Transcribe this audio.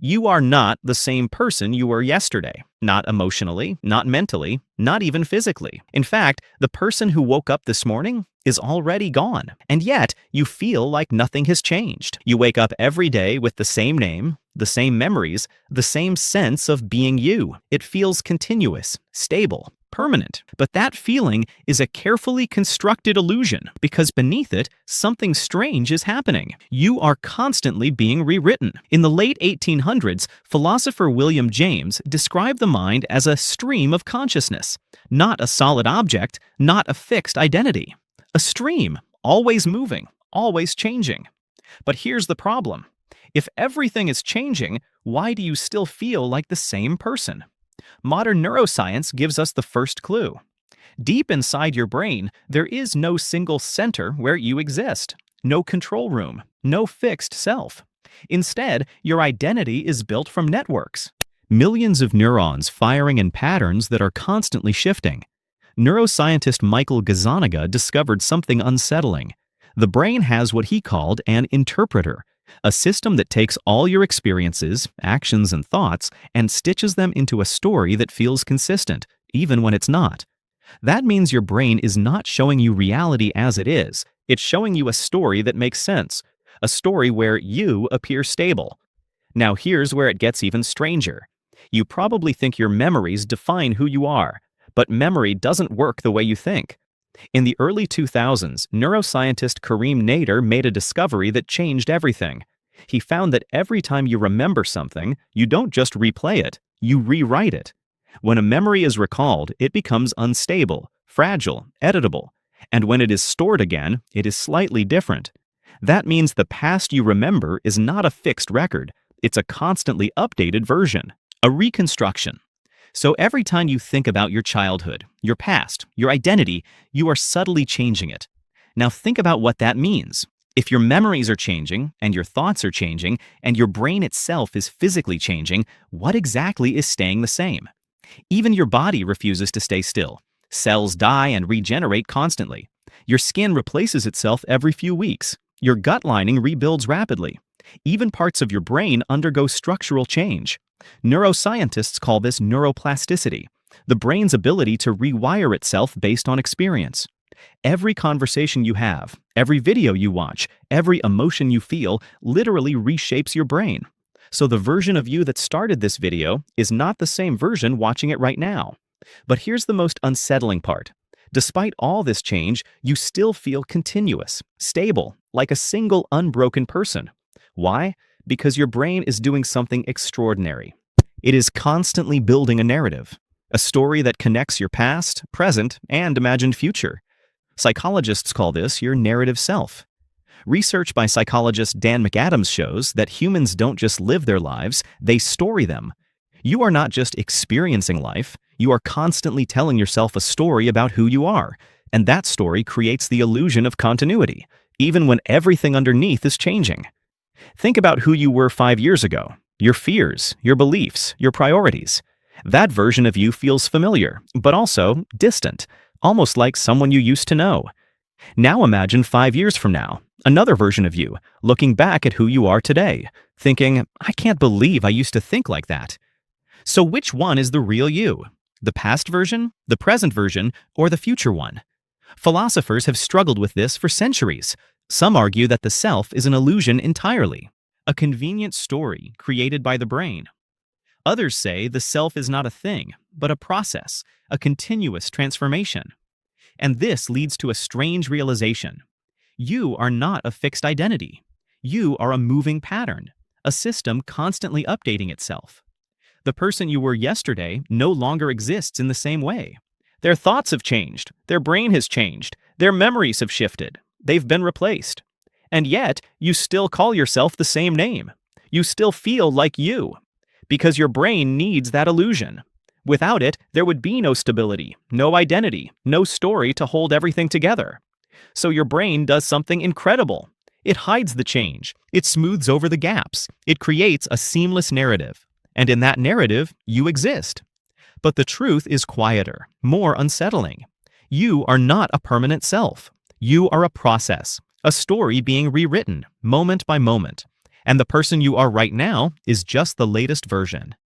You are not the same person you were yesterday. Not emotionally, not mentally, not even physically. In fact, the person who woke up this morning is already gone. And yet, you feel like nothing has changed. You wake up every day with the same name, the same memories, the same sense of being you. It feels continuous, stable, permanent. But that feeling is a carefully constructed illusion because beneath it, something strange is happening. You are constantly being rewritten. In the late 1800s, philosopher William James described the mind as a stream of consciousness, not a solid object, not a fixed identity. A stream, always moving, always changing. But here's the problem. If everything is changing, why do you still feel like the same person? Modern neuroscience gives us the first clue. Deep inside your brain, there is no single center where you exist, no control room, no fixed self. Instead, your identity is built from networks. Millions of neurons firing in patterns that are constantly shifting. Neuroscientist Michael Gazzaniga discovered something unsettling. The brain has what he called an interpreter, a system that takes all your experiences, actions, and thoughts and stitches them into a story that feels consistent, even when it's not. That means your brain is not showing you reality as it is. It's showing you a story that makes sense, a story where you appear stable. Now here's where it gets even stranger. You probably think your memories define who you are, but memory doesn't work the way you think. In the early 2000s, neuroscientist Karim Nader made a discovery that changed everything. He found that every time you remember something, you don't just replay it, you rewrite it. When a memory is recalled, it becomes unstable, fragile, editable, and when it is stored again, it is slightly different. That means the past you remember is not a fixed record, it's a constantly updated version, a reconstruction. So every time you think about your childhood, your past, your identity, you are subtly changing it. Now think about what that means. If your memories are changing, and your thoughts are changing, and your brain itself is physically changing, what exactly is staying the same? Even your body refuses to stay still. Cells die and regenerate constantly. Your skin replaces itself every few weeks. Your gut lining rebuilds rapidly. Even parts of your brain undergo structural change. Neuroscientists call this neuroplasticity, the brain's ability to rewire itself based on experience. Every conversation you have, every video you watch, every emotion you feel literally reshapes your brain. So the version of you that started this video is not the same version watching it right now. But here's the most unsettling part. Despite all this change, you still feel continuous, stable, like a single unbroken person. Why? Because your brain is doing something extraordinary. It is constantly building a narrative, a story that connects your past, present, and imagined future. Psychologists call this your narrative self. Research by psychologist Dan McAdams shows that humans don't just live their lives, they story them. You are not just experiencing life, you are constantly telling yourself a story about who you are, and that story creates the illusion of continuity, even when everything underneath is changing. Think about who you were 5 years ago, your fears, your beliefs, your priorities. That version of you feels familiar, but also distant, almost like someone you used to know. Now imagine 5 years from now, another version of you, looking back at who you are today, thinking, I can't believe I used to think like that. So which one is the real you? The past version, the present version, or the future one? Philosophers have struggled with this for centuries. Some argue that the self is an illusion entirely, a convenient story created by the brain. Others say the self is not a thing, but a process, a continuous transformation. And this leads to a strange realization. You are not a fixed identity. You are a moving pattern, a system constantly updating itself. The person you were yesterday no longer exists in the same way. Their thoughts have changed, their brain has changed, their memories have shifted. They've been replaced. And yet, you still call yourself the same name. You still feel like you, because your brain needs that illusion. Without it, there would be no stability, no identity, no story to hold everything together. So your brain does something incredible. It hides the change. It smooths over the gaps. It creates a seamless narrative. And in that narrative, you exist. But the truth is quieter, more unsettling. You are not a permanent self. You are a process, a story being rewritten, moment by moment. And the person you are right now is just the latest version.